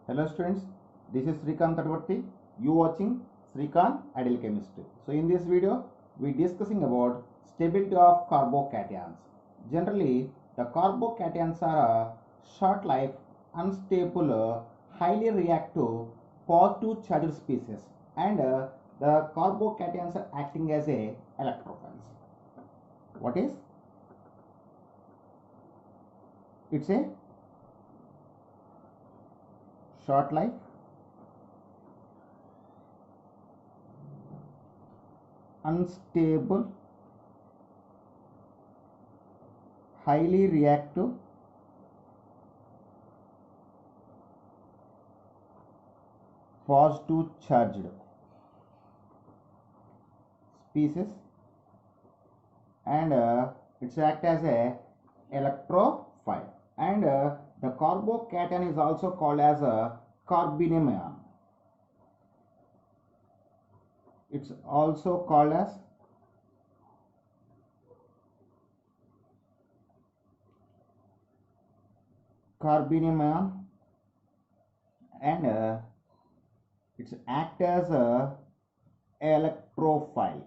Hello students, this is Srikanth Tadvarti. You watching Srikanth Ideal Chemistry. So in this video, we discussing about stability of carbocations. Generally, the carbocations are a short-lived, unstable, highly reactive, positive charged species, and the carbocations are acting as a electrophiles. What is? It's a short life, unstable, highly reactive, positive charged species, and it's act as a electrophile, and the carbocation is also called as a carbenium ion. It's also called as carbenium ion, and it's act as a electrophile.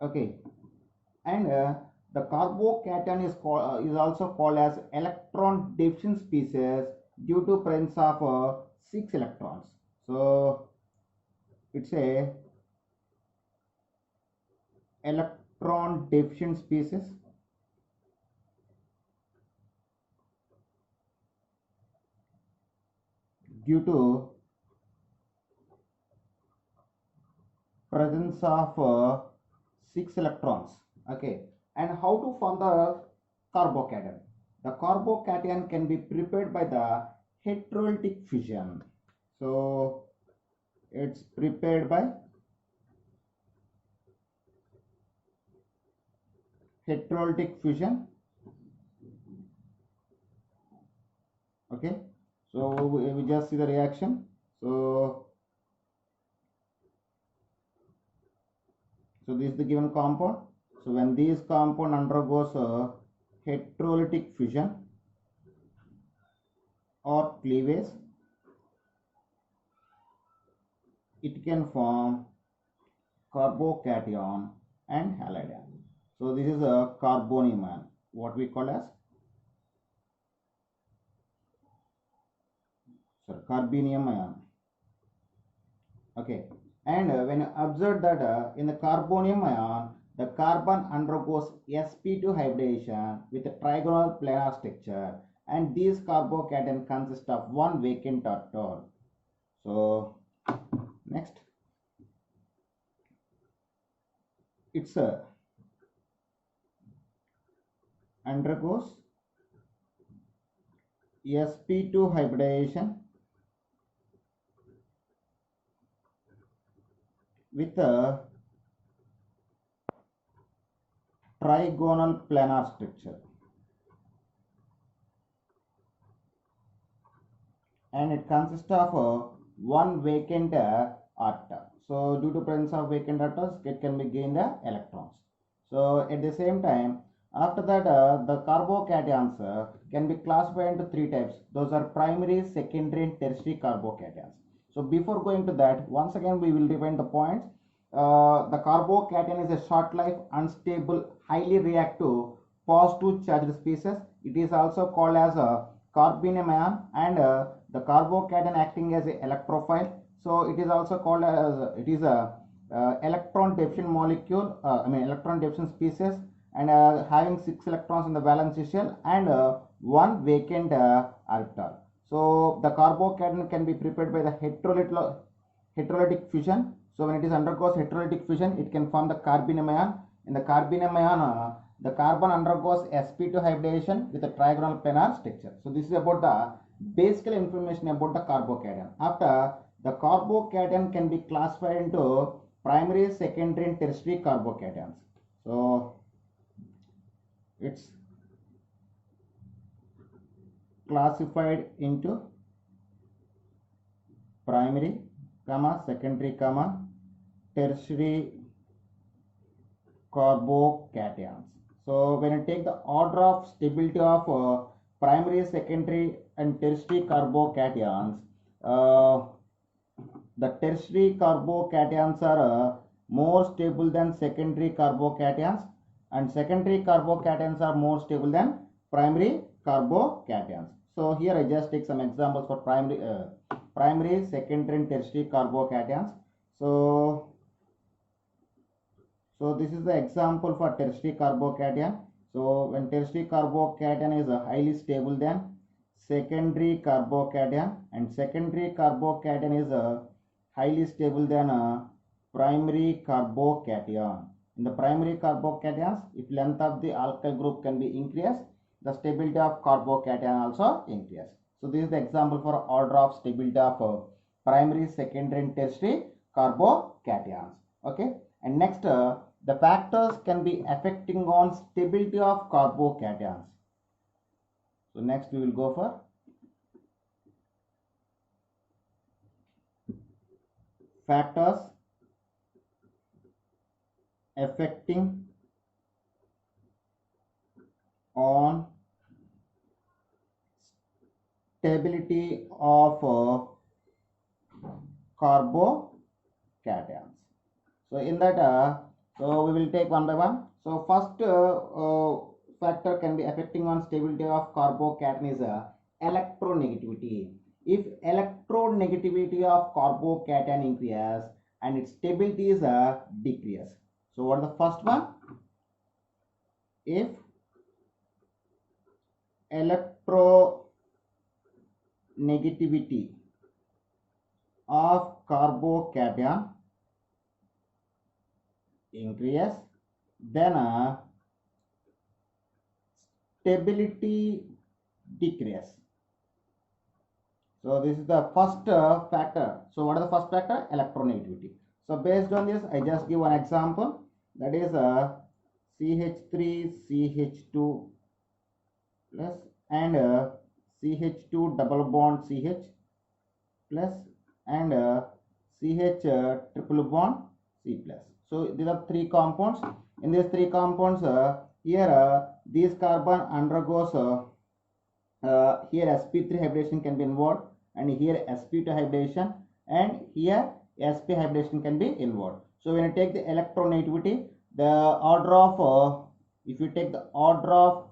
Okay, and the carbocation is also called as electron deficient species due to presence of 6 electrons. So it's a electron deficient species due to presence of 6 electrons. Okay, and how to form the carbocation? The carbocation can be prepared by the heterolytic fission. So it's prepared by heterolytic fission. Okay, so we just see the reaction. So this is the given compound. So when this compound undergoes heterolytic fission or cleavage, it can form carbocation and halide. So this is a carbonium ion, what we call as carbenium ion. Okay, and when you observe that in the carbonium ion, the carbon undergoes sp2 hybridization with a trigonal planar structure, and these carbocation consist of one vacant orbital. So next, it's undergoes sp2 hybridization with a trigonal planar structure, and it consists of one vacant orbital. So due to presence of vacant orbitals, it can be gained electrons. So at the same time, after that the carbocations can be classified into 3 types. Those are primary, secondary and tertiary carbocations. So before going to that, once again we will define the points. The carbocation is a short life, unstable, highly reactive, positive charged species. It is also called as a carbenium ion, and the carbocation acting as a electrophile. So it is also called as it is a electron deficient molecule, electron deficient species, and having 6 electrons in the valence shell and one vacant orbital. So the carbocation can be prepared by the heterolytic fission. So when it is undergoes heterolytic fission, it can form the carbenium ion. In the carbenium ion, the carbon undergoes sp2 hybridization with a trigonal planar structure. So this is about the basic information about the carbocation. After, the carbocation can be classified into primary, secondary and tertiary carbocations. So it's classified into primary, secondary, tertiary carbocations. So when you take the order of stability of primary, secondary, and tertiary carbocations. Uh, the tertiary carbocations are more stable than secondary carbocations, and secondary carbocations are more stable than primary carbocations. So here I just take some examples for primary, secondary, and tertiary carbocations. So this is the example for tertiary carbocation. So when tertiary carbocation is highly stable than secondary carbocation, and secondary carbocation is highly stable than primary carbocation. In the primary carbocations, if length of the alkyl group can be increased, the stability of carbocation also increases. So this is the example for order of stability of primary, secondary, and tertiary carbocations. Okay, and next the factors can be affecting on stability of carbocations. So next we will go for factors affecting on stability of carbocations. So in that, so we will take one by one. So first factor can be affecting on stability of carbocation is electronegativity. If electronegativity of carbocation increases and its stability is decrease. So what is the first one? If electronegativity of carbocation increase, then stability decrease. So this is the first factor. So what is the first factor? Electronegativity. So based on this, I just give one example. That is CH3 CH2 plus and CH2 double bond CH plus and CH triple bond C plus. So these are three compounds. In these three compounds, here these carbon undergoes here sp3 hybridization can be involved, and here sp2 hybridization, and here sp hybridization can be involved. So when you take the electronegativity, the order of if you take the order of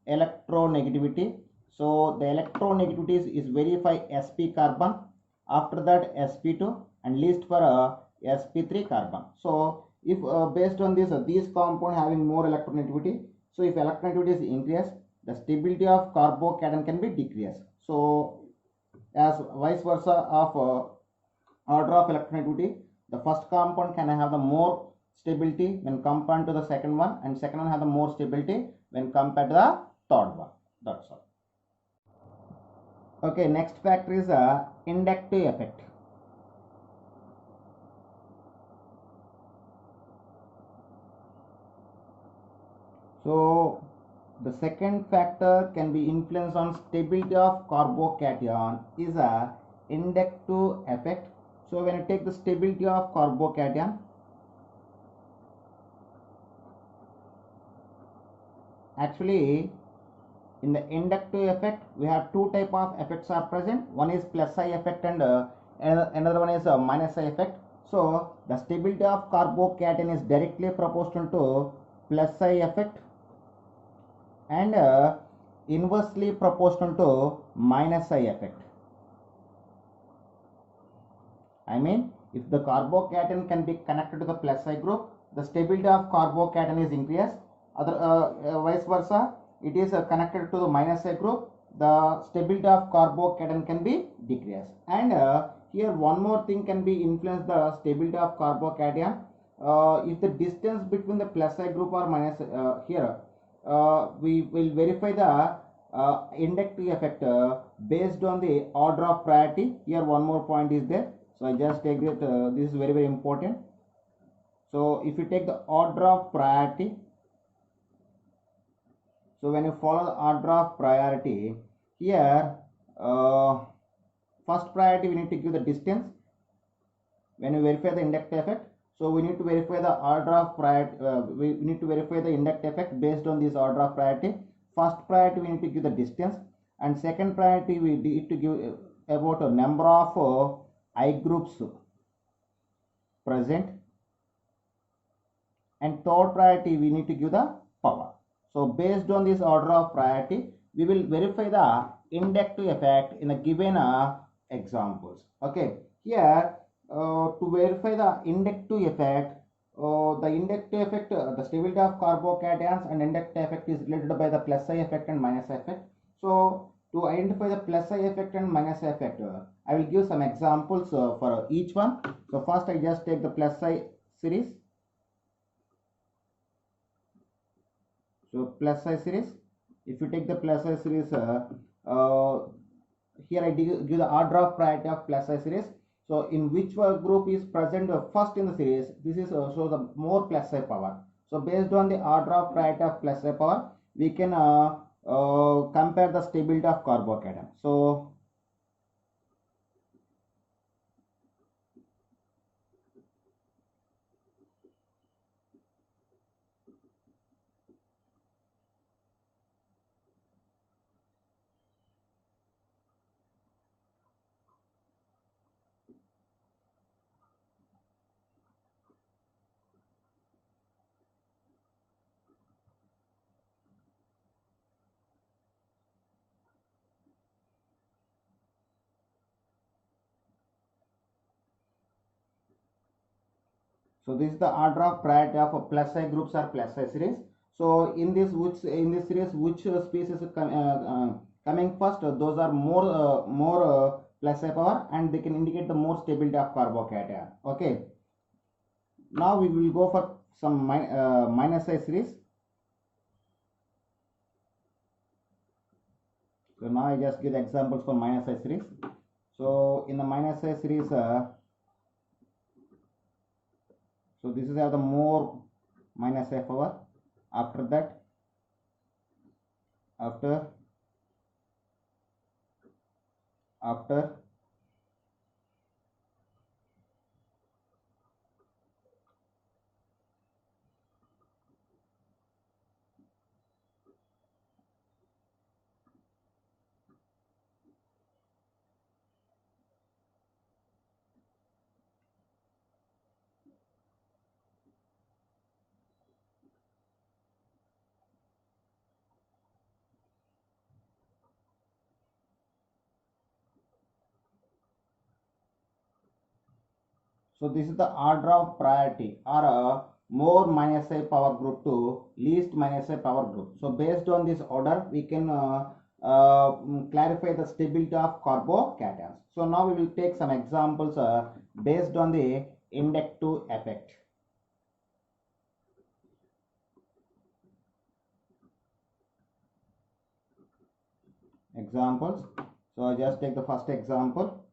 electronegativity, so the electronegativity is verify sp carbon, after that sp2, and least for sp3 carbon. So if based on this these compound having more electronegativity, so if electronegativity is increased, the stability of carbocation can be decreased. So as vice versa of order of electronegativity, the first compound can have the more stability when compared to the second one, and second one have the more stability when compared to the third one. That's all. Okay, next factor is inductive effect. So the second factor can be influence on stability of carbocation is a inductive effect. So when you take the stability of carbocation, actually in the inductive effect we have two type of effects are present. One is plus I effect and another one is minus I effect. So the stability of carbocation is directly proportional to plus I effect and inversely proportional to minus I effect. I mean, if the carbocation can be connected to the plus I group, the stability of carbocation is increased. Vice versa, it is connected to the minus I group, the stability of carbocation can be decreased. And here one more thing can be influence the stability of carbocation. If the distance between the plus I group or minus here, we will verify the inductive effect based on the order of priority. Here one more point is there. So I just take it, this is very, very important. So if you take the order of priority, so when you follow the order of priority, here first priority we need to give the distance when you verify the inductive effect. So we need to verify the order of priority, we need to verify the inductive effect based on this order of priority. First priority we need to give the distance, and second priority we need to give about a number of I groups present, and third priority we need to give the power. So based on this order of priority, we will verify the inductive effect in the given examples. Okay, here to verify the inductive effect, the stability of carbocations and inductive effect is related by the plus I effect and minus I effect. So to identify the plus I effect and minus I effect, I will give some examples for each one. So first I just take the plus I series. So plus I series, if you take the plus I series, here I give the order of priority of plus I series. So in which group is present first in the series, this is also the more plus I power. So based on the order of priority of plus I power, we can compare the stability of carbocation. So So this is the order of priority of plus I groups or plus I series. So in this series, which species coming first, those are more plus I power, and they can indicate the more stability of carbocation. Okay. Now we will go for some minus I series. So now I just give examples for minus I series. So in the minus I series, so this is the more minus I power. After that, after So this is the order of priority, or more minus I power group to least minus I power group. So based on this order, we can clarify the stability of carbocations. So now we will take some examples based on the inductive effect. Examples. So I just take the first example.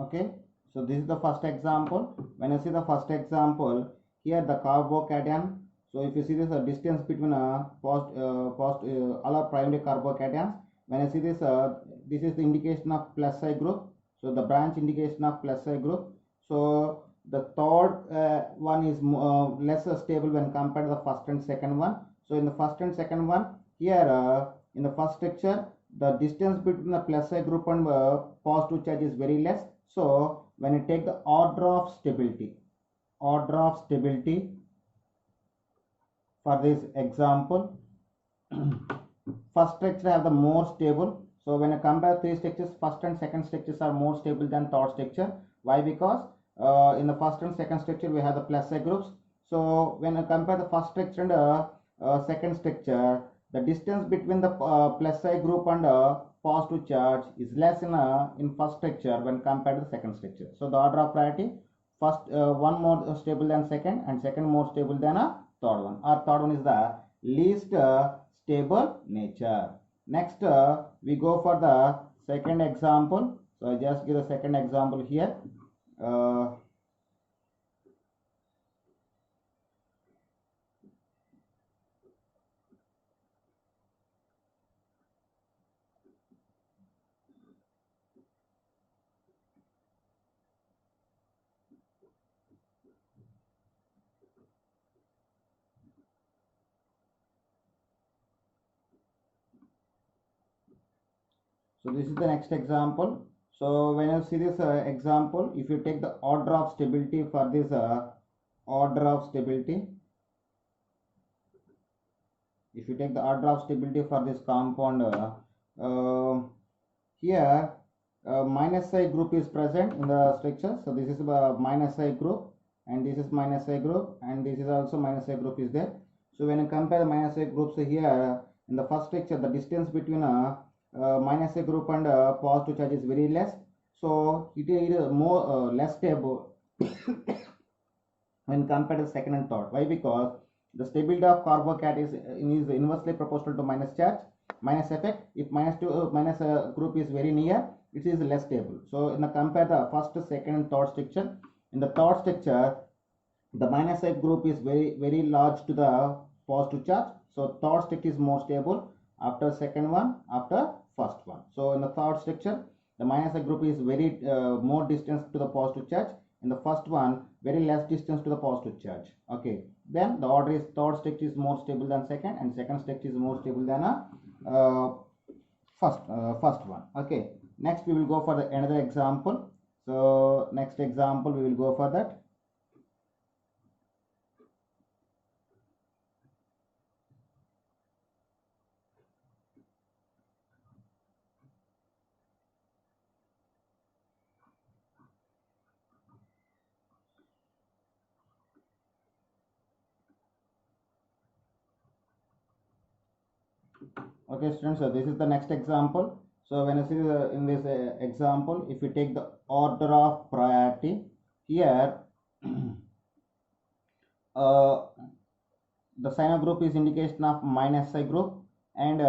Okay, so this is the first example. When I see the first example, here the carbocation. So if you see this distance between all are primary carbocations. When I see this, this is the indication of plus I group. So the branch indication of plus I group. So the third one is less stable when compared to the first and second one. So in the first and second one, here in the first structure, the distance between the plus I group and positive charge is very less. So when you take the order of stability for this example, first structure have the more stable. So when I compare three structures, first and second structures are more stable than third structure. Why? Because in the first and second structure we have the plus I groups. So when I compare the first structure and second structure, the distance between the plus I group and positive charge is less in first structure when compared to the second structure. So the order of priority, first one more stable than second, and second more stable than a third one. Our third one is the least stable nature. Next we go for the second example. So I just give the second example here. So this is the next example. So when you see this example, if you take the order of stability for this order of stability, if you take the order of stability for this compound, here minus I group is present in the structure. So this is minus I group, and this is minus I group, and this is also minus I group is there. So when you compare the minus I groups here in the first structure, the distance between minus A group and positive charge is very less, so it is more less stable when compared to second and third. Why? Because the stability of carbocation is inversely proportional to minus charge, minus effect. If minus group is very near, it is less stable. So in the compare the first, second and third structure, in the third structure the minus I group is very large to the positive charge, so third structure is more stable after second one, after first one. So in the third structure the minus I group is very more distance to the positive charge, in the first one very less distance to the positive charge. Okay, then the order is third structure is more stable than second, and second structure is more stable than a first one. Okay, next we will go for the another example. So next example we will go for that. Okay students, so this is the next example. So when you see in this example, if you take the order of priority here, the cyano group is indication of minus I group, and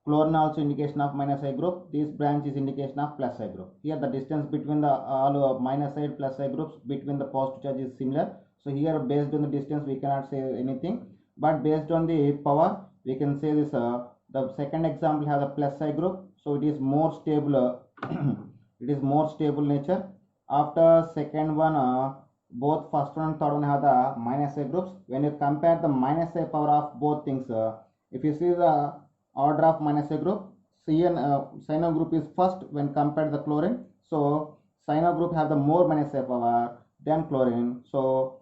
chlorine also indication of minus I group. This branch is indication of plus I group. Here the distance between the all minus I plus I groups between the positive charge is similar. So here based on the distance we cannot say anything, but based on the power we can say this. The second example have the plus I group, so it is more stable. It is more stable nature. After second one, both first one and third one have the minus I groups. When you compare the minus I power of both things, if you see the order of minus A group, cyano group is first when compared to the chlorine. So cyano group have the more minus A power than chlorine. So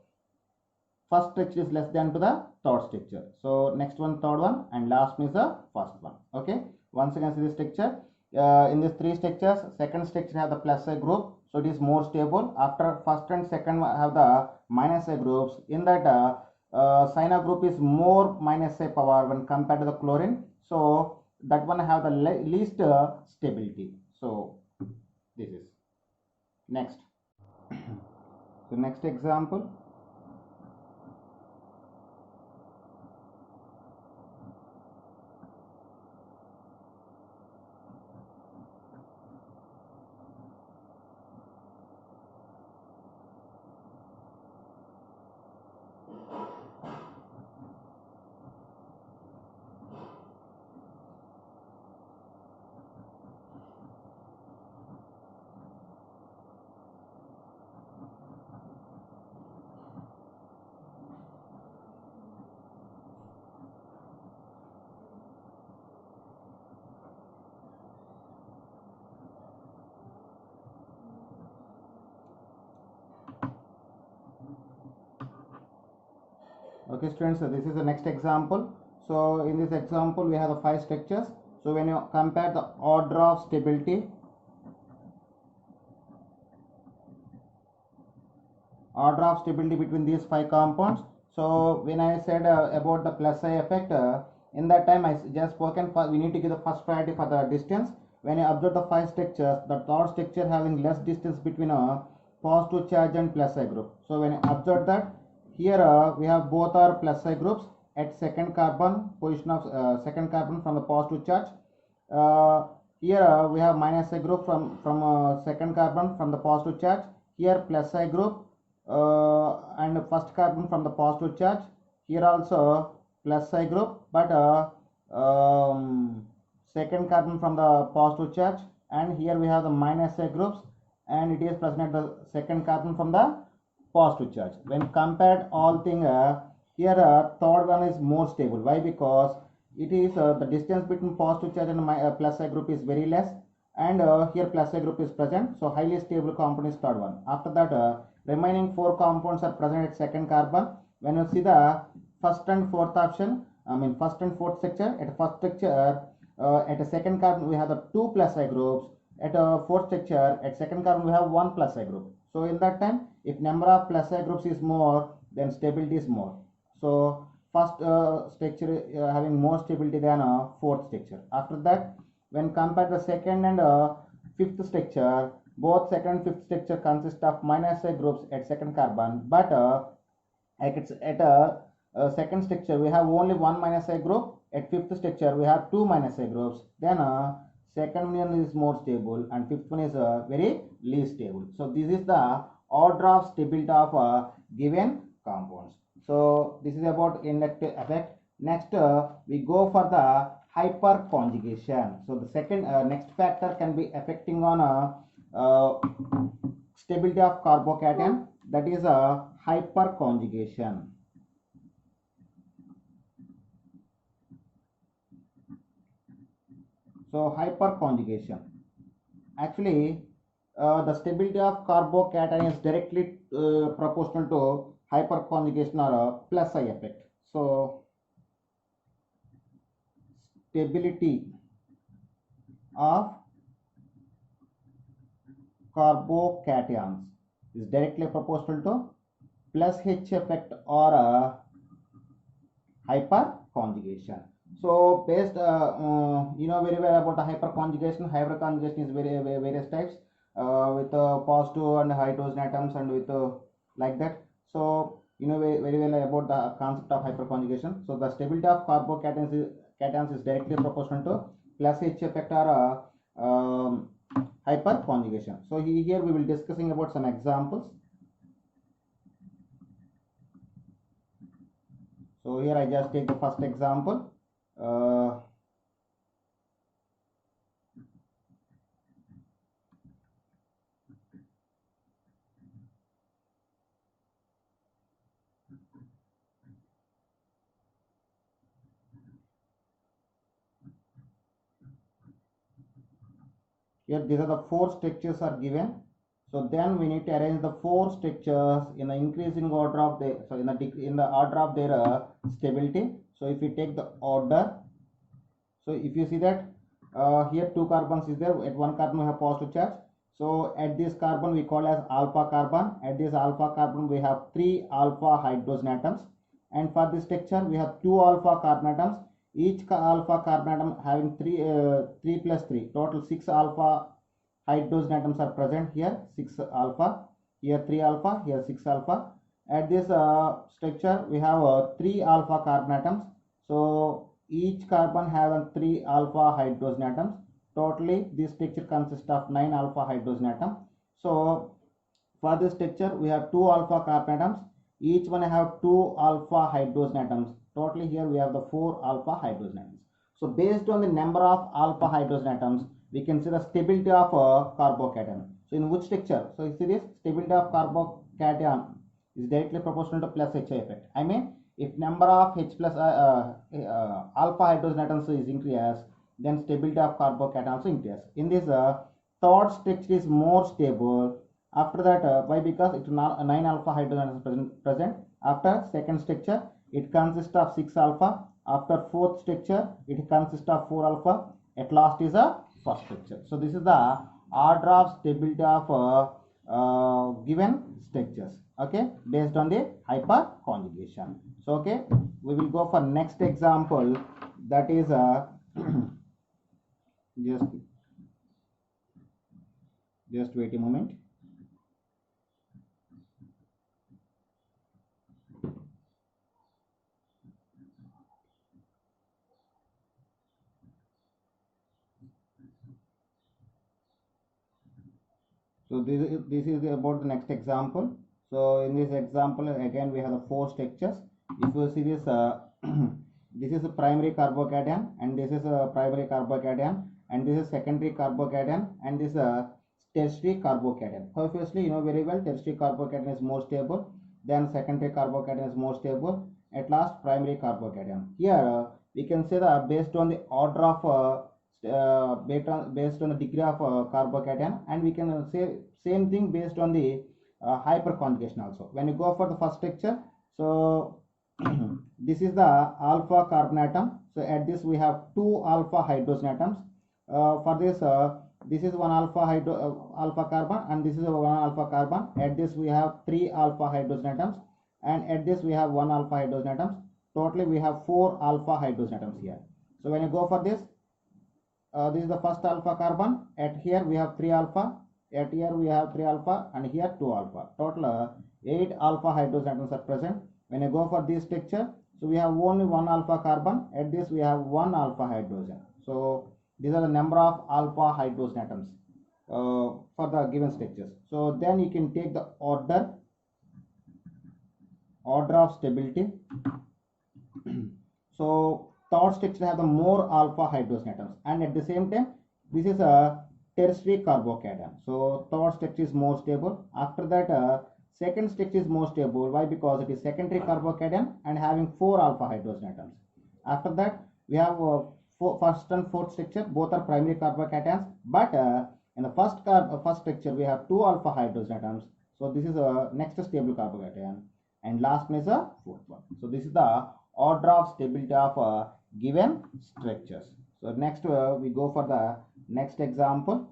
first structure is less than to the third structure. So next one third one, and last one is the first one. Okay, once again see the structure. In these three structures, second structure have the plus I group, so it is more stable. After first and second have the minus I groups. In that cyano group is more minus A power when compared to the chlorine, so that one have the least stability. So this is next. So next example. Okay students, so this is the next example. So in this example we have the 5 structures. So when you compare the order of stability, between these 5 compounds. So when I said about the plus I effect, in that time I just spoken for, we need to give the first priority for the distance. When you observe the 5 structures, the third structure having less distance between a positive charge and plus I group. So when you observe that, here we have both are plus I groups at second carbon position of second carbon from the positive charge. Here we have minus I group from second carbon from the positive charge. Here plus I group and first carbon from the positive charge. Here also plus I group, but second carbon from the positive charge, and here we have the minus I groups, and it is present at the second carbon from the positive charge. When compared all thing, here third one is more stable. Why? Because it is the distance between positive charge and my plus I group is very less, and here plus I group is present, so highly stable compound is third one. After that, remaining four compounds are present at second carbon. When you see the first and fourth option, I mean first and fourth structure, at first structure at a second carbon we have the two plus I groups. At a fourth structure at second carbon we have one plus I group. So in that time, if number of plus I groups is more, then stability is more. So first structure having more stability than fourth structure. After that, when compared the second and fifth structure, both second and fifth structure consist of minus I groups at second carbon, but at a second structure we have only one minus I group. At fifth structure we have two minus I groups. Then second one is more stable and fifth one is very least stable. So this is the order of stability of given compounds. So this is about inductive effect. Next we go for the hyperconjugation. So the second next factor can be affecting on stability of carbocation, that is a hyperconjugation. So hyperconjugation, actually the stability of carbocation is directly proportional to hyperconjugation or plus I effect. So stability of carbocations is directly proportional to plus H effect or hyperconjugation. So based you know very well about the hyperconjugation. Hyperconjugation is various types with positive and hydrogen atoms and with like that. So you know very well about the concept of hyperconjugation. So the stability of carbocations is directly proportional to plus H effect or hyperconjugation. So here we will discussing about some examples. So here I just take the first example. Here these are the four structures are given. So then we need to arrange the four structures in the increasing order of the, so in the order of their stability. So if we take the order, so if you see that here two carbons is there, at one carbon we have positive charge. So at this carbon we call as alpha carbon. At this alpha carbon we have three alpha hydrogen atoms, and for this structure we have two alpha carbon atoms. Each alpha carbon atom having 3 plus 3, total 6 alpha hydrogen atoms are present here. 6 alpha, here 3 alpha, here 6 alpha. At this structure we have 3 alpha carbon atoms. So each carbon have 3 alpha hydrogen atoms. Totally this structure consists of 9 alpha hydrogen atoms. So for this structure we have 2 alpha carbon atoms. Each one have 2 alpha hydrogen atoms. Totally here we have the 4 alpha hydrogen atoms. So based on the number of alpha hydrogen atoms, we can see the stability of a carbocation. So in which structure? So you see this stability of carbocation is directly proportional to plus H effect. I mean, if number of H plus alpha hydrogen atoms is increased, then stability of carbocation also increases. In this third structure is more stable. After that, why? Because it's 9 alpha hydrogen atoms present. After second structure, it consists of 6 alpha. After fourth structure, it consists of 4 alpha. At last is a first structure. So this is the order of stability of given structures. Okay, based on the hyperconjugation. So okay, we will go for next example. That is just wait a moment. So this is about the next example. So in this example, again we have the four structures. If you see this, this is a primary carbocation, and this is a primary carbocation, and this is secondary carbocation, and this is a tertiary carbocation. Obviously, you know very well tertiary carbocation is more stable, then secondary carbocation is more stable, at last primary carbocation. Here we can say that based on the order of based on the degree of carbocation, and we can say same thing based on the hyperconjugation also. When you go for the first structure, so this is the alpha carbon atom. So at this we have two alpha hydrogen atoms. For this is one alpha carbon, and this is one alpha carbon. At this we have three alpha hydrogen atoms, and at this we have one alpha hydrogen atoms. Totally we have four alpha hydrogen atoms here. So when you go for this, this is the first alpha carbon. At here we have 3 alpha, at here we have 3 alpha, and here 2 alpha. Total 8 alpha hydrogen atoms are present. When you go for this structure, so we have only 1 alpha carbon. At this we have 1 alpha hydrogen. So these are the number of alpha hydrogen atoms for the given structures. So then you can take the order of stability. So third structure have the more alpha hydrogen atoms, and at the same time this is a tertiary carbocation. So third structure is more stable. After that second structure is more stable. Why? Because it is secondary carbocation and having 4 alpha hydrogen atoms. After that we have first and fourth structure, both are primary carbocations, but in the first structure we have 2 alpha hydrogen atoms. So this is a next stable carbocation, and last one is a fourth one. So this is the order of stability of given structures. So next we go for the next example.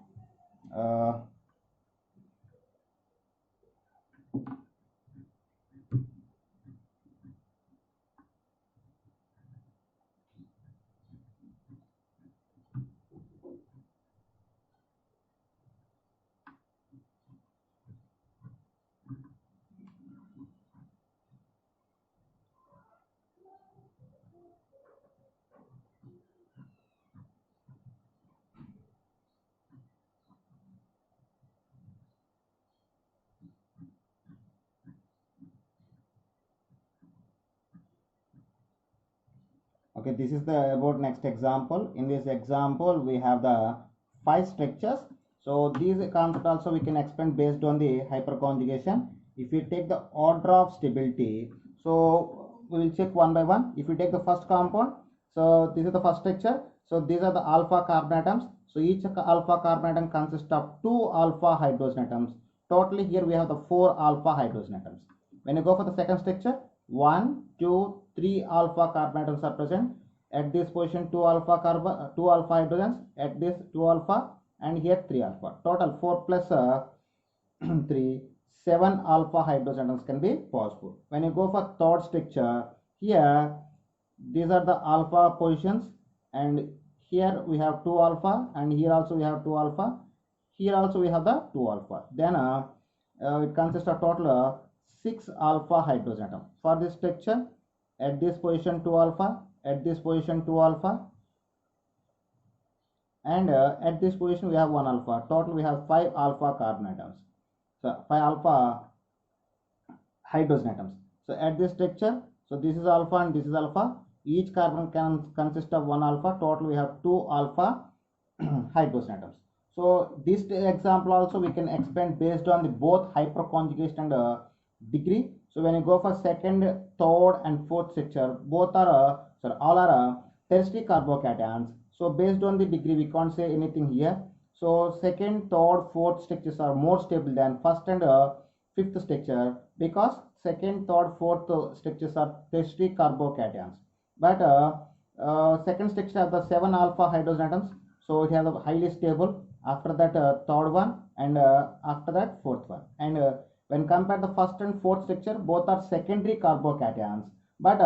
Okay, this is the about next example. In this example we have the 5 structures. So these concept also we can explain based on the hyperconjugation. If we take the order of stability, so we will check one by one. If we take the first compound, so this is the first structure. So these are the alpha carbon atoms. So each alpha carbon atom consists of 2 alpha hydrogen atoms. Totally here we have the 4 alpha hydrogen atoms. When you go for the second structure, 1, 2, 3 alpha carbon atoms are present. At this position 2 alpha hydrogens, at this 2 alpha, and here 3 alpha. Total 4 plus 3, 7 alpha hydrogen atoms can be possible. When you go for third structure, here these are the alpha positions, and here we have 2 alpha, and here also we have 2 alpha, here also we have the 2 alpha. Then it consists of total 6 alpha hydrogen atom. For this structure, at this position 2 alpha, at this position 2 alpha, and at this position we have 1 alpha. Total we have 5 alpha carbon atoms. So 5 alpha hydrogen atoms. So at this structure, so this is alpha and this is alpha. Each carbon can consist of 1 alpha. Total we have 2 alpha hydrogen atoms. So this example also we can expand based on the both hyperconjugation and degree. So when you go for second, third and fourth structure, both are all are tertiary carbocations. So based on the degree we can't say anything here. So second, third, fourth structures are more stable than first and fifth structure, because second, third, fourth structures are tertiary carbocations. But second structure have the 7 alpha hydrogen atoms, so it has a highly stable. After that third one, and after that fourth one. And when compared the first and fourth structure, both are secondary carbocations. But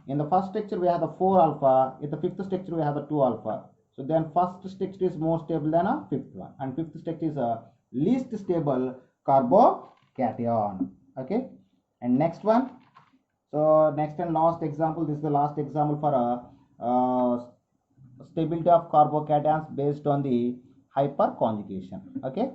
in the first structure we have the 4 alpha, in the fifth structure we have the 2 alpha. So then first structure is more stable than a fifth one, and fifth structure is a least stable carbocation. Okay, and next one. So next and last example, this is the last example for stability of carbocations based on the hyperconjugation. Okay.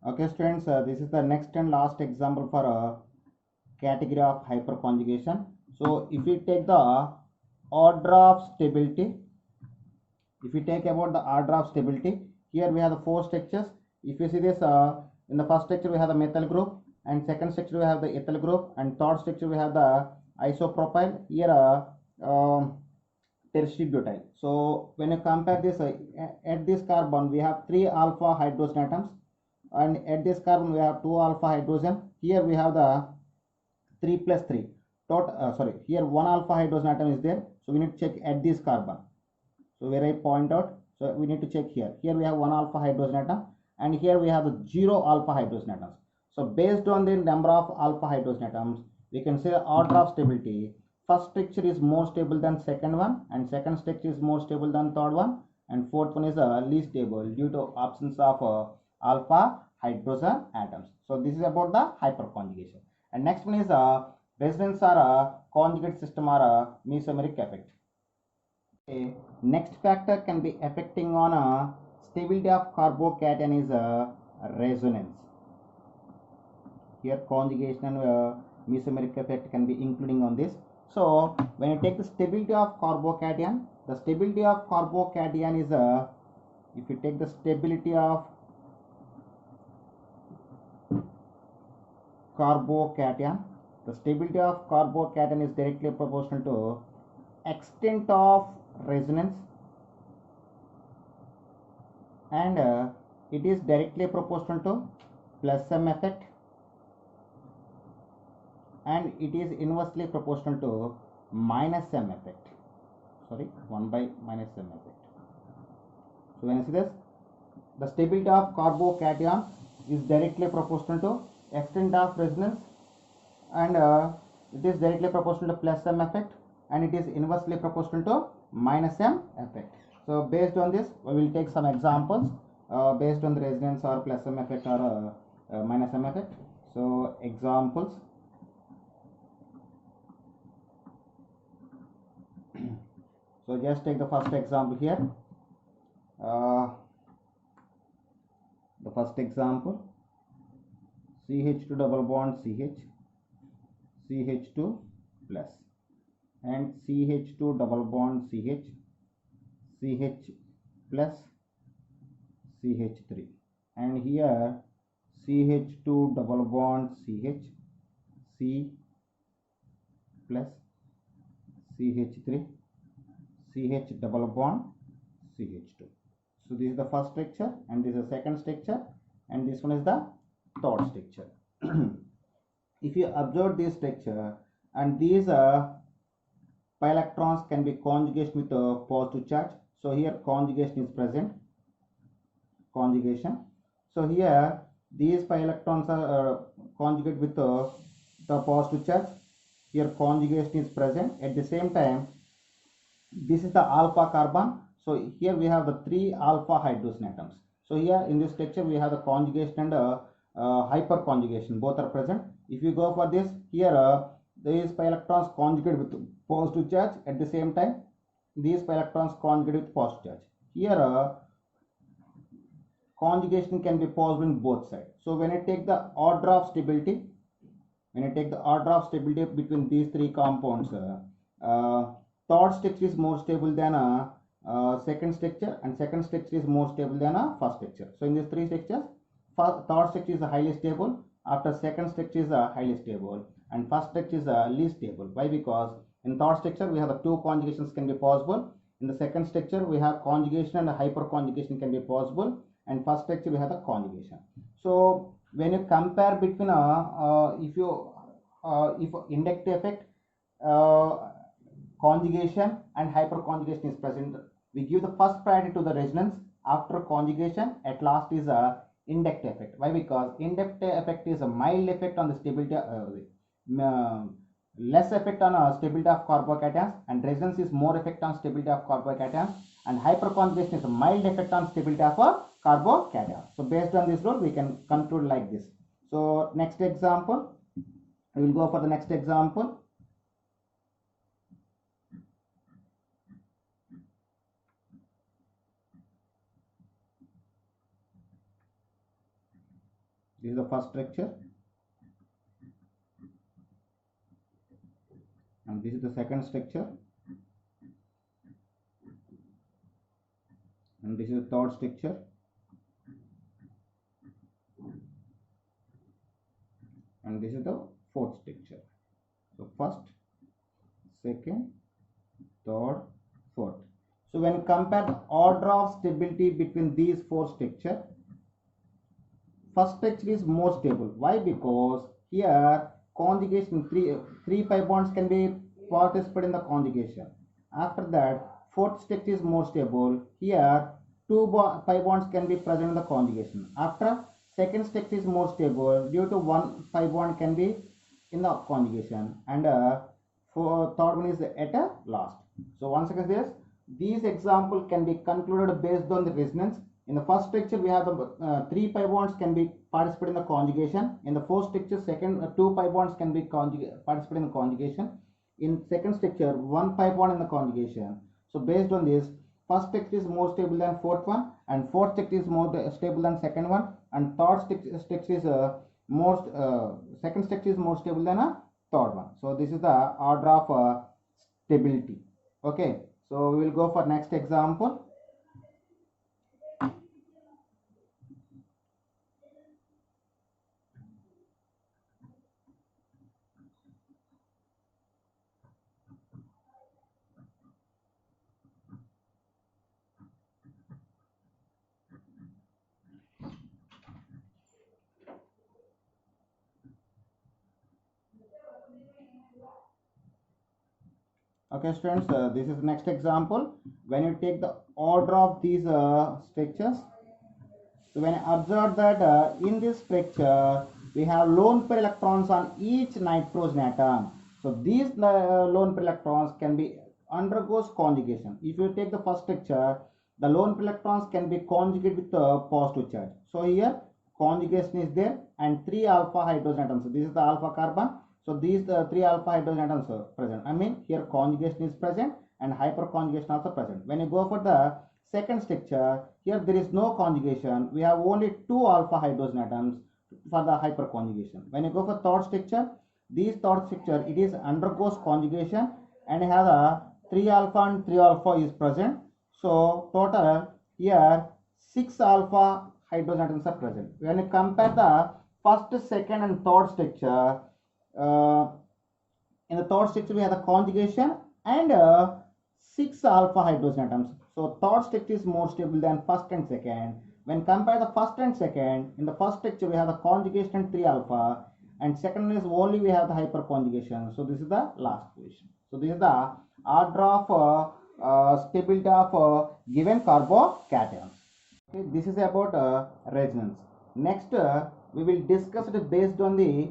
Okay, students, this is the next and last example for a category of hyperconjugation. So, if we take the order of stability, if we take about the order of stability, here we have the four structures. If you see this, in the first structure we have the methyl group, and second structure we have the ethyl group, and third structure we have the isopropyl. Here, tertiary butyl. So when you compare this, at this carbon we have 3 alpha hydrogen atoms, and at this carbon we have 2 alpha hydrogen. Here we have the 3 plus 3 sorry, here 1 alpha hydrogen atom is there, so we need to check at this carbon. So where I point out, so we need to check here. Here we have 1 alpha hydrogen atom, and here we have the 0 alpha hydrogen atoms. So based on the number of alpha hydrogen atoms, we can say the order of stability. First structure is more stable than second one, and second structure is more stable than third one, and fourth one is least stable due to absence of alpha hydrogen atoms. So this is about the hyperconjugation. And next one is resonance or conjugate system or mesomeric effect. Okay. Next factor can be affecting on stability of carbocation is resonance. Here conjugation and mesomeric effect can be including on this. So when you take the stability of carbocation, the stability of carbocation is if you take the stability of carbocation, the stability of carbocation is directly proportional to extent of resonance, and it is directly proportional to plus M effect, and it is inversely proportional to minus M effect. Sorry, 1 by minus M effect. So when you see this, the stability of carbocation is directly proportional to extent of resonance, and it is directly proportional to plus M effect, and it is inversely proportional to minus M effect. So based on this, we will take some examples based on the resonance or plus M effect or minus M effect. So examples. So just take the first example here. The first example, CH2 double bond CH, CH2 plus, and CH2 double bond CH, CH plus, CH3, and here CH2 double bond CH, C plus, CH3, CH double bond CH2. So this is the first structure, and this is the second structure, and this one is the third structure. If you observe this structure, and these pi electrons can be conjugation with a positive charge. So here conjugation is present, conjugation. So here these pi electrons are conjugate with the positive charge. Here conjugation is present. At the same time, this is the alpha carbon. So here we have the 3 alpha hydrogen atoms. So here in this structure we have the conjugation and hyperconjugation, both are present. If you go for this, here these pi electrons conjugate with positive charge. At the same time, these pi electrons conjugate with positive charge. Here conjugation can be possible in both sides. So when I take the order of stability, between these three compounds, third structure is more stable than second structure, and second structure is more stable than a first structure. So in these three structures, first third structure is highly stable, after second structure is highly stable, and first structure is least stable. Why? Because in third structure we have the two conjugations can be possible. In the second structure we have conjugation and hyperconjugation can be possible, and first structure we have the conjugation. So when you compare between if inductive effect, conjugation and hyperconjugation is present, we give the first priority to the resonance. After conjugation, at last is a inductive effect. Why? Because inductive effect is a mild effect on the stability, less effect on stability of carbocations, and resonance is more effect on stability of carbocations, and hyperconjugation is a mild effect on stability of a carbocation. So based on this rule, we can conclude like this. So next example, we will go for the next example. This is the first structure, and this is the second structure, and this is the third structure, and this is the fourth structure. So first, second, third, fourth. So when compare the order of stability between these four structures, first structure is more stable. Why? Because here conjugation, three pi bonds can be participate in the conjugation. After that, fourth structure is more stable. Here two pi bonds can be present in the conjugation. After, second structure is more stable due to one pi bond can be in the conjugation, and for third one is at a last. So once again, these example can be concluded based on the resonance. In the first structure, we have the three pi bonds can be participate in the conjugation. In the fourth structure, second two pi bonds can be participate in the conjugation. In second structure, one pi bond in the conjugation. So based on this, first structure is more stable than fourth one, and fourth structure is more stable than second one, and third structure is second structure is more stable than a third one. So this is the order of stability. Okay, so we will go for next example. Okay students, this is next example. When you take the order of these structures, so when I observe that in this structure we have lone pair electrons on each nitrogen atom. So these lone pair electrons can be undergoes conjugation. If you take the first structure, the lone pair electrons can be conjugated with a positive charge. So here conjugation is there, and 3 alpha hydrogen atoms. So this is the alpha carbon. So these 3 alpha hydrogen atoms are present. I mean here conjugation is present and hyperconjugation also present. When you go for the second structure, here there is no conjugation. We have only 2 alpha hydrogen atoms for the hyperconjugation. When you go for third structure, these third structure it is undergoes conjugation and has a 3 alpha and 3 alpha is present. So total here 6 alpha hydrogen atoms are present. When you compare the first, second and third structure, in the third structure we have the conjugation and 6 alpha hydrogen atoms. So third structure is more stable than first and second. When compare the first and second, in the first structure we have the conjugation and 3 alpha, and second is only we have the hyperconjugation. So this is the last position. So this is the order of stability of given carbocations. Okay, this is about resonance. Next, we will discuss it based on the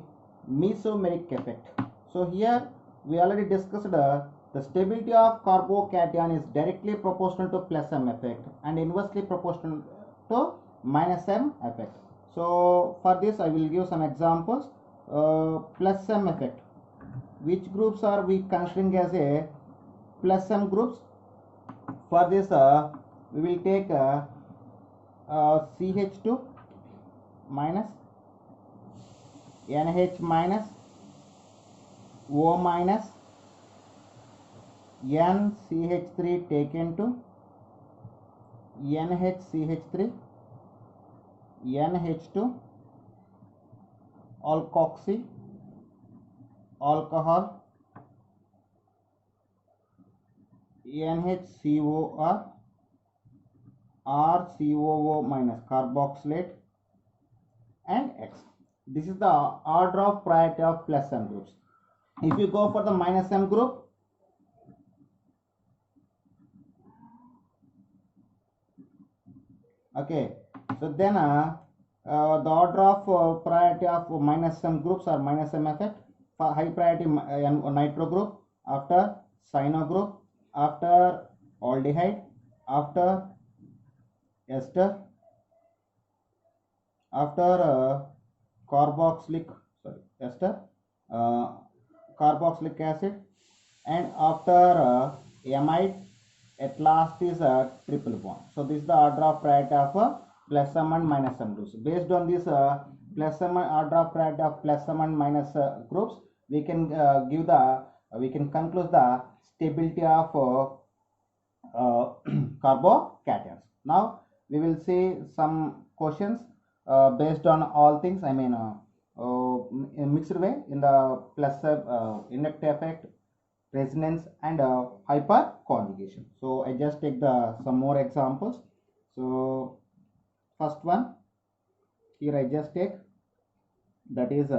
mesomeric effect. So here we already discussed the stability of carbocation is directly proportional to plus m effect and inversely proportional to minus m effect. So for this I will give some examples. Plus m effect. Which groups are we considering as a plus m groups? For this we will take CH2 minus, NH minus, O minus, NCH3 taken to NHCH3, NH2, alkoxy, alcohol, NHCOR, RCOO minus carboxylate, and X. This is the order of priority of plus M groups. If you go for the minus M group, okay, so then the order of priority of minus M groups or minus M effect. For high priority nitro group, after cyano group, after aldehyde, after ester, after carboxylic ester, uh, carboxylic acid, and after amide, at last is a triple bond. So this is the order of priority of plus M and minus M groups. Based on this plus M order of priority of plus M and minus groups, we can we can conclude the stability of carbocations. Now we will see some questions based on all things. I mean, in mixed way in the plus inductive effect, resonance, and hyperconjugation. So I just take the some more examples. So first one here I just take, that is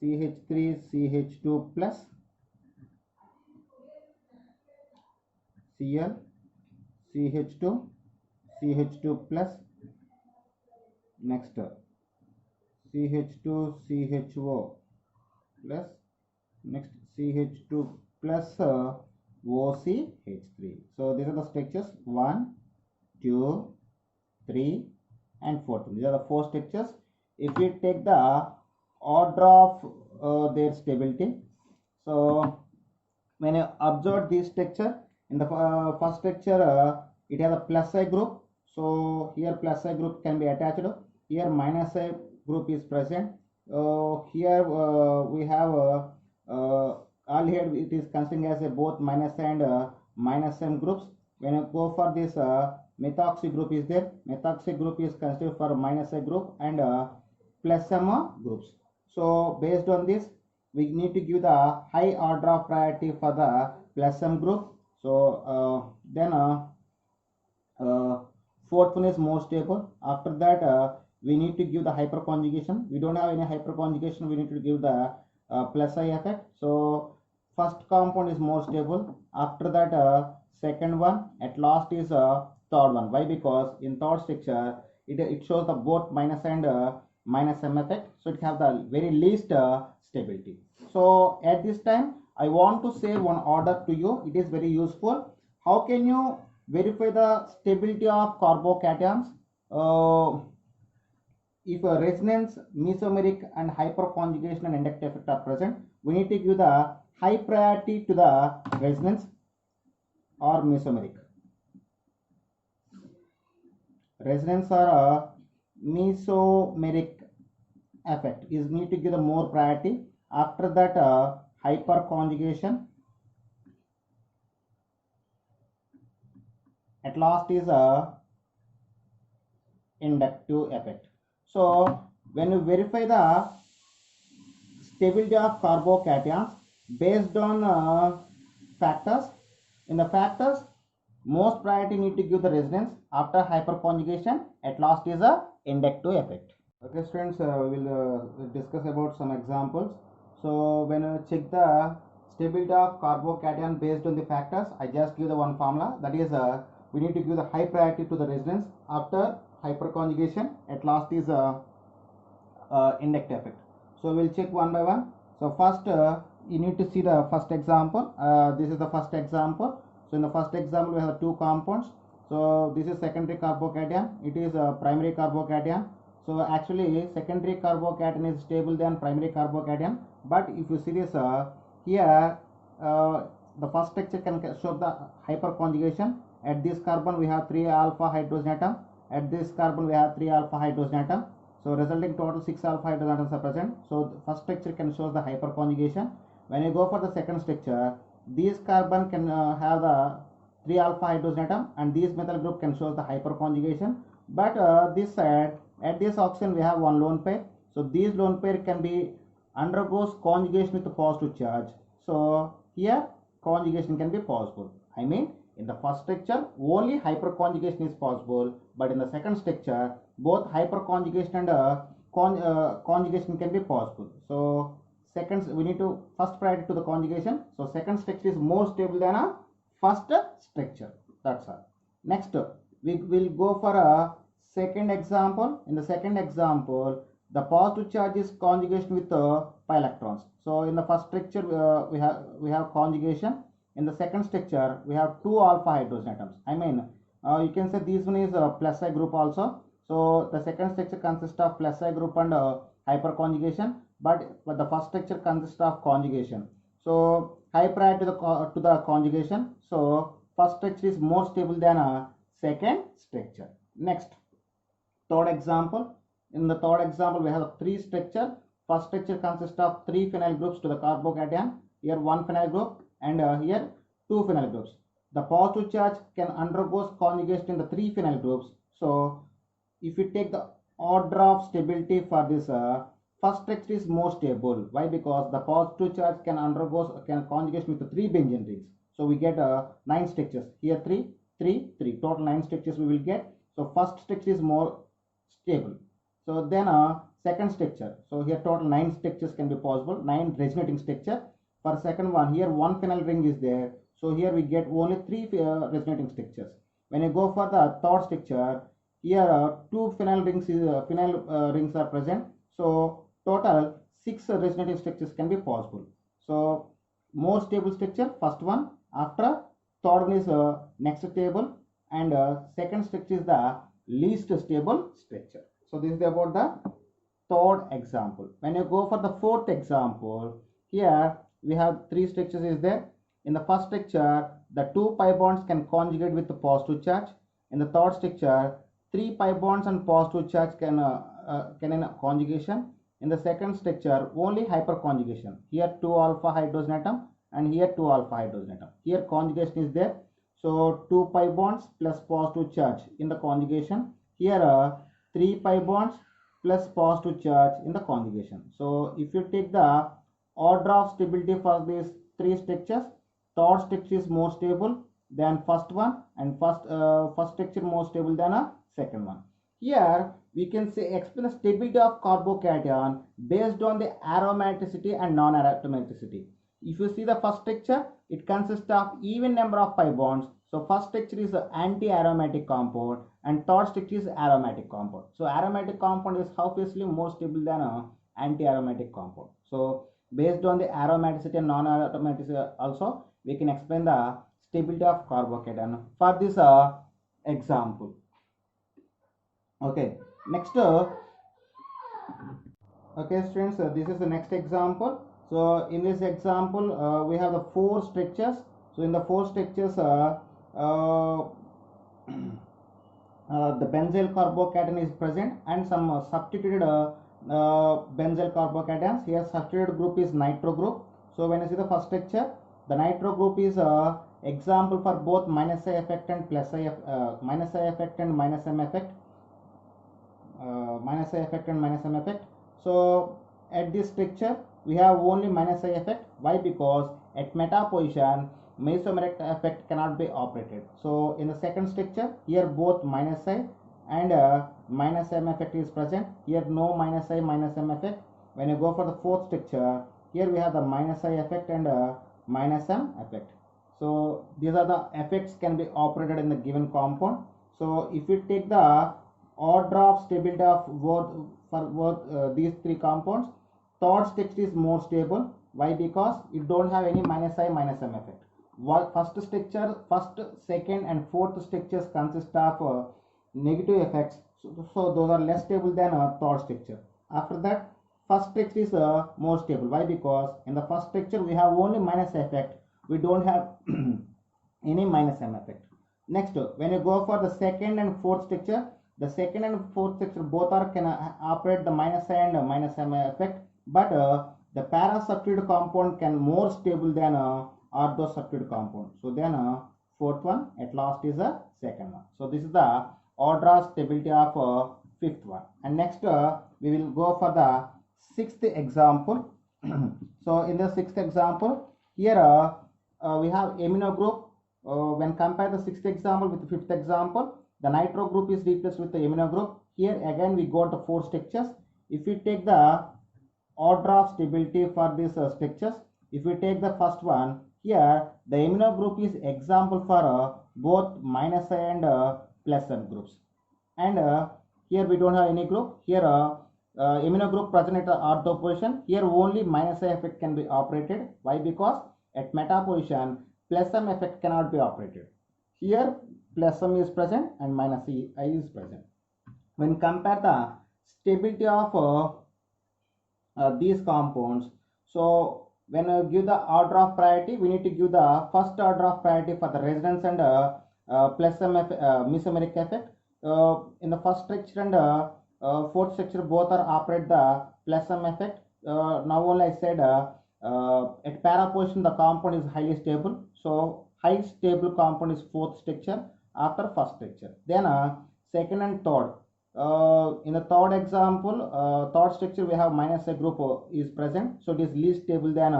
CH3 CH2 plus Cl CH2 CH2 plus, next CH2 CHO plus, next CH2 plus OCH3. So these are the structures 1, 2, 3 and 4. These are the 4 structures. If we take the order of their stability, so when you observe this structure, in the first structure it has a plus I group. So here plus I group can be attached. Here minus I group is present. Here we have aldehyde, it is considering as a both minus and minus M groups. When you go for this methoxy group is there, methoxy group is considered for minus I group and plus M groups. So based on this, we need to give the high order of priority for the plus M group. So then fourth one is more stable. After that we need to give the hyperconjugation. We don't have any hyperconjugation, we need to give the plus I effect. So first compound is more stable. After that second one, at last is third one. Why? Because in third structure it shows the both minus and minus M effect, so it have the very least stability. So at this time I want to say one order to you. It is very useful. How can you verify the stability of carbocations? If a resonance, mesomeric and hyperconjugation and inductive effect are present, we need to give the high priority to the resonance or mesomeric. Resonance or mesomeric effect is need to give the more priority. After that hyperconjugation, at last is a inductive effect. So when you verify the stability of carbocations based on factors, in the factors most priority need to give the resonance. After hyperconjugation, at last is a inductive effect. Okay students, we will discuss about some examples. So when you check the stability of carbocation based on the factors, I just give the one formula, that is we need to give the high priority to the resonance. After hyperconjugation, at last is inductive effect. So we'll check one by one. So first you need to see the first example. This is the first example. So in the first example we have two compounds. So this is secondary carbocation, it is a primary carbocation. So actually secondary carbocation is stable than primary carbocation, but if you see this here the first structure can show the hyperconjugation. At this carbon we have 3 alpha hydrogen atom, at this carbon we have 3 alpha hydrogen atom. So resulting total 6 alpha hydrogen atoms are present. So the first structure can show the hyperconjugation. When you go for the second structure, these carbon can have the 3 alpha hydrogen atom, and this methyl group can show the hyperconjugation. But this side, at this oxygen we have one lone pair, so these lone pair can be undergoes conjugation with the positive charge. So here conjugation can be possible. I mean, in the first structure only hyperconjugation is possible, but in the second structure both hyperconjugation and conjugation can be possible. So seconds we need to first priority to the conjugation. So second structure is more stable than a first structure. That's all. Next we will go for a second example. In the second example, the positive charge is conjugation with 5 electrons. So in the first structure we have conjugation. In the second structure we have 2 alpha hydrogen atoms. I mean, you can say this one is a plus I group also. So the second structure consists of plus I group and hyperconjugation, but the first structure consists of conjugation. So high priority to the conjugation. So first structure is more stable than a second structure. Next, third example. In the third example, we have 3 structure. First structure consists of 3 phenyl groups to the carbocation. Here 1 phenyl group and here 2 phenyl groups. The positive charge can undergoes conjugation in the 3 phenyl groups. So if you take the order of stability for this first structure is more stable. Why? Because the positive charge can conjugation with the 3 benzene rings. So we get 9 structures. Here 3, 3, 3. Total 9 structures we will get. So first structure is more stable. So then second structure. So here total 9 structures can be possible. 9 resonating structure. For second one, here 1 phenyl ring is there. So here we get only 3 resonating structures. When you go for the third structure, here 2 phenyl rings are present. So total 6 resonating structures can be possible. So more stable structure first one, after third one is next stable, and second structure is the least stable structure. So this is about the third example. When you go for the fourth example, here we have 3 structures is there. In the first structure, the 2 pi bonds can conjugate with the positive charge. In the third structure, 3 pi bonds and positive charge can in a conjugation. In the second structure, only hyperconjugation. Here 2 alpha hydrogen atom and here 2 alpha hydrogen atom. Here conjugation is there. So 2 pi bonds plus positive charge in the conjugation. Here 3 pi bonds plus positive charge in the conjugation. So if you take the order of stability for these 3 structures, third structure is more stable than first one, and first structure more stable than a second one. Here we can say explain the stability of carbocation based on the aromaticity and non-aromaticity. If you see the first structure, it consists of even number of pi bonds. So first structure is an anti-aromatic compound and third structure is aromatic compound. So aromatic compound is obviously more stable than a anti-aromatic compound. So based on the aromaticity and non-aromaticity also we can explain the stability of carbocation for this example. Okay, next okay students, this is the next example. So in this example we have the 4 structures. So in the 4 structures the benzyl carbocation is present and some substituted benzyl carbocations. Here substituted group is nitro group. So when you see the first structure, the nitro group is example for both minus I effect and plus I minus I effect and minus M effect. Minus I effect and minus M effect. So at this structure we have only minus I effect. Why? Because at meta position mesomeric effect cannot be operated. So in the second structure, here both minus I and minus M effect is present. Here no minus I minus M effect. When you go for the fourth structure, here we have the minus I effect and minus M effect. So these are the effects can be operated in the given compound. So if you take the order of stability of these 3 compounds, third structure is more stable. Why? Because it don't have any minus I minus M effect. First structure, first, second and fourth structures consist of negative effects. So those are less stable than a third structure. After that, first structure is more stable. Why? Because in the first structure we have only minus effect. We don't have any minus M effect. Next, when you go for the second and fourth structure, the second and fourth structure both are can operate the minus I and minus M effect, but the para substituted compound can more stable than ortho substituted compound. So then fourth one, at last is the second one. So this is the order of stability of fifth one. And next we will go for the sixth example. So in the sixth example, here we have amino group. When compare the sixth example with the fifth example, the nitro group is replaced with the amino group. Here again we got the four structures. If we take the order of stability for these structures, if we take the first one, here the amino group is example for both minus I and plus M groups. And here we don't have any group. Here amino group present at the ortho position. Here only minus I effect can be operated. Why? Because at meta position plus M effect cannot be operated. Here plus M is present and minus I is present. When compare the stability of these compounds, so when give the order of priority, we need to give the first order of priority for the resonance and plus M mesomeric effect. In the first structure and fourth structure both are operate the plus M effect. Now only I said at para position the compound is highly stable. So high stable compound is fourth structure after first structure. Then second and third. In the third example, third structure we have minus A group is present. So it is least stable than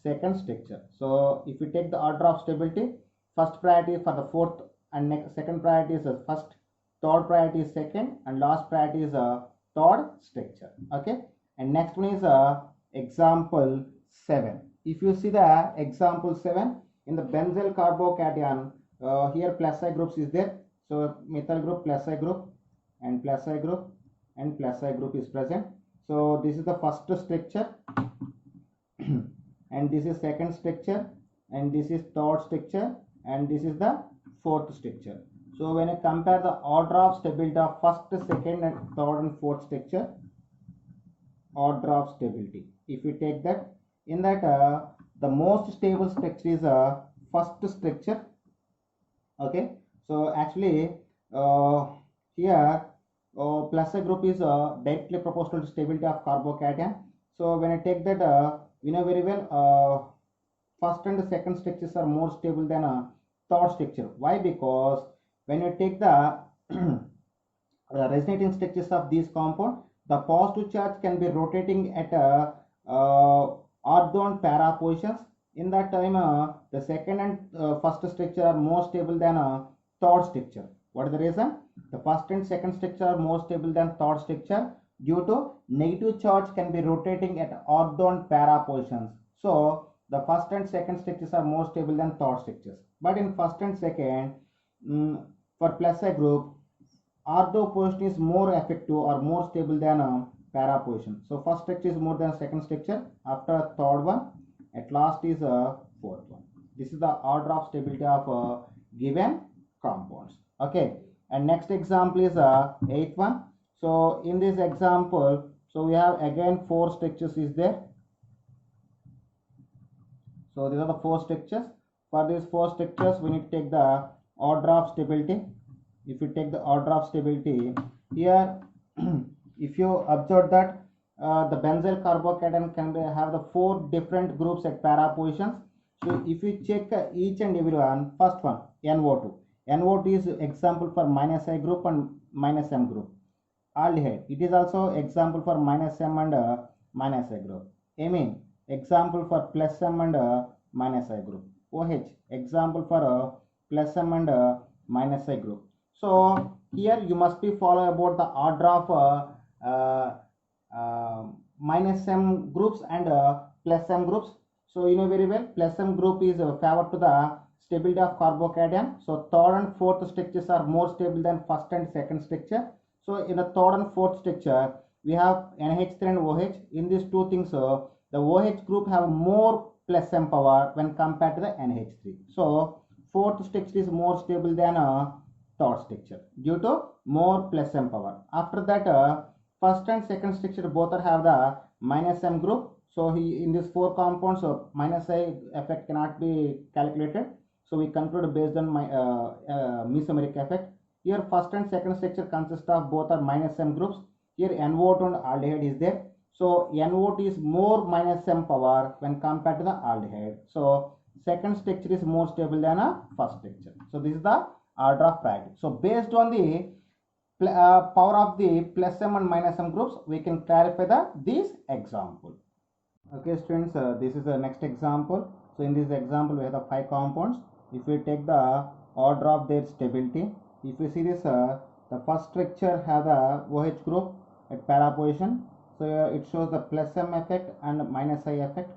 second structure. So if we take the order of stability, first priority for the fourth and next second priority is first, third priority is second, and last priority is third structure. Okay, and next one is example 7. If you see the example 7, in the benzyl carbocation, here plus I groups is there. So methyl group, plus I group, and plus I group, and plus I group is present. So this is the first structure and this is second structure, and this is third structure, and this is the fourth structure. So when I compare the order of stability of first, second, and third and fourth structure, order of stability, if we take that, in that the most stable structure is first structure. Okay, so actually here plus A group is directly proportional to stability of carbocation. So when I take that, we know very well first and second structures are more stable than third structure. Why? Because when you take the resonating structures of these compound, the positive charge can be rotating at ortho and para positions. In that time, the second and first structure are more stable than third structure. What is the reason? The first and second structure are more stable than third structure due to negative charge can be rotating at ortho and para positions. So the first and second structures are more stable than third structures. But in first and second, for plus I group, ortho position is more effective or more stable than para position. So first structure is more than second structure. After third one, at last is fourth one. This is the order of stability of given compounds. Okay, and next example is eighth one. So in this example, so we have again four structures is there. So these are the four structures. For these four structures, we need to take the order of stability. If you take the order of stability here, if you observe that the benzyl carbocation can have the four different groups at para positions. So if you check each and every one, first one NO2. NO2 is example for minus I group and minus M group. Aldehyde, it is also example for minus M and minus I group. Amine, example for plus M and minus I group. OH, example for plus M and minus I group. So here you must be follow about the order of minus M groups and plus M groups. So you know very well, plus M group is favor to the stability of carbocation. So third and fourth structures are more stable than first and second structure. So in the third and fourth structure, we have NH3 and OH. In these two things, the OH group have more plus M power when compared to the NH3. So fourth structure is more stable than third structure due to more plus M power. After that, first and second structure both have the minus M group. So in these four compounds, minus I effect cannot be calculated. So we conclude based on my mesomeric effect. Here first and second structure consist of both are minus M groups. Here NO2 and aldehyde is there. So NO2 is more minus M power when compared to the aldehyde. So second structure is more stable than a first structure. So this is the order of priority. So based on the power of the plus m and minus m groups, we can clarify this example. Okay students, this is the next example. So in this example we have the 5 compounds. If we take the order of their stability, if you see this, the first structure have the OH group at para position. So it shows the plus m effect and minus I effect.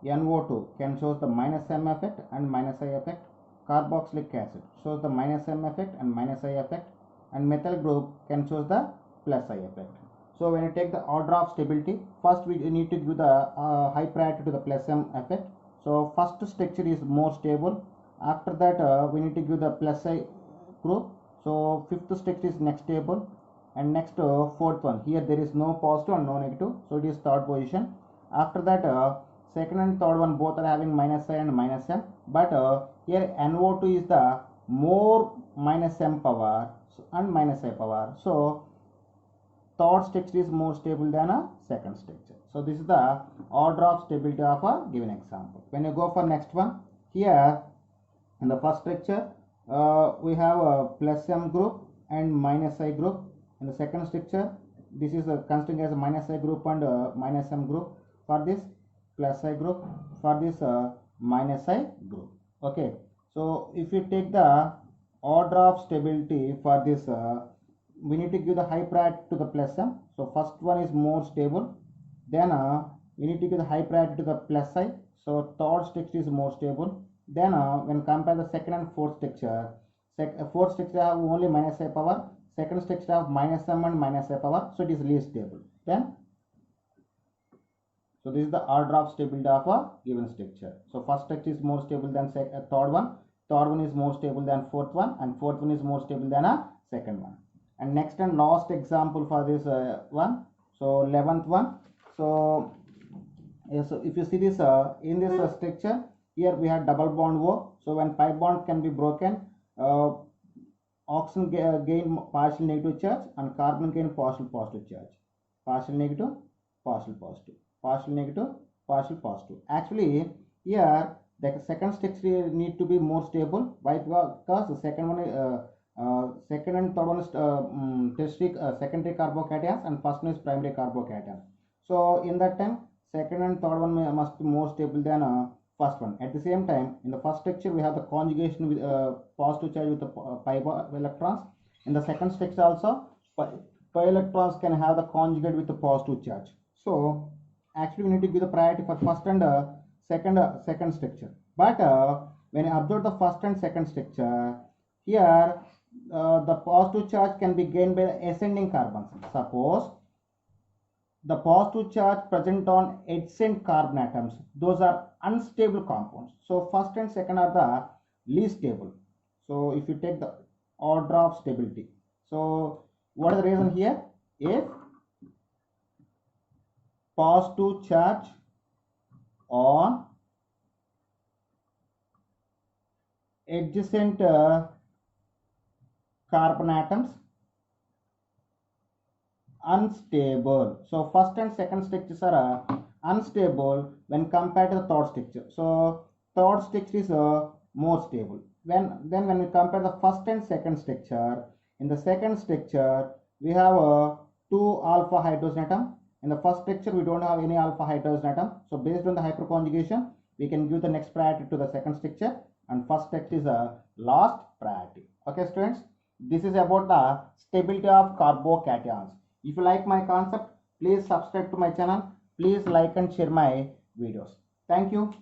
NO2 can shows the minus m effect and minus I effect. Carboxylic acid shows the minus m effect and minus I effect, and methyl group can shows the plus I effect. So when you take the order of stability, first we need to give the high priority to the plus m effect. So first structure is more stable. After that we need to give the plus I group. So fifth structure is next stable, and next fourth one, here there is no positive and no negative, so it is third position. After that second and third one both are having minus I and minus m, but here NO2 is the more minus m power and minus I power. So third structure is more stable than a second structure. So this is the order of stability of a given example. When you go for next one, here in the first structure we have a plus m group and minus I group. In the second structure, this is considering as a minus I group and minus m group. For this plus I group, for this minus I group. Okay, so if you take the order of stability for this, we need to give the high priority to the plus m. So first one is more stable, then we need to give the high priority to the plus I. So third structure is more stable. Then when compare the second and fourth structure, fourth structure have only minus I power, second structure have minus m and minus I power, so it is least stable. Then so this is the order of stability of a given structure. So first structure is more stable than third one is more stable than fourth one, and fourth one is more stable than a second one. And next and last example for this one, so 11th one. So if you see this in this structure, here we have double bond O. So when pi bond can be broken, oxygen gain partial negative charge and carbon gain partial positive charge. Partial negative, partial positive, partial negative, partial positive. Actually here the second structure need to be more stable. Why? Because the second one second and third one is tertiary secondary carbocations, and first one is primary carbocation. So in that time second and third one must be more stable than first one. At the same time, in the first structure we have the conjugation with positive charge with the pi electrons. In the second structure also pi electrons can have the conjugate with the positive charge. So actually we need to give the priority for first and second structure. But when you observe the first and second structure, here the positive charge can be gained by the ascending carbons. Suppose the positive charge present on adjacent carbon atoms, those are unstable compounds. So first and second are the least stable. So if you take the order of stability, so what is the reason here? If positive charge on adjacent carbon atoms unstable. So first and second structures are unstable when compared to the third structure. So third structure is more stable. When we compare the first and second structure, in the second structure we have 2 alpha hydrogen atom. In the first structure we don't have any alpha hydrogen atom. So based on the hyperconjugation, we can give the next priority to the second structure, and first structure is a last priority. Okay students, this is about the stability of carbocations. If you like my concept, please subscribe to my channel. Please like and share my videos. Thank you.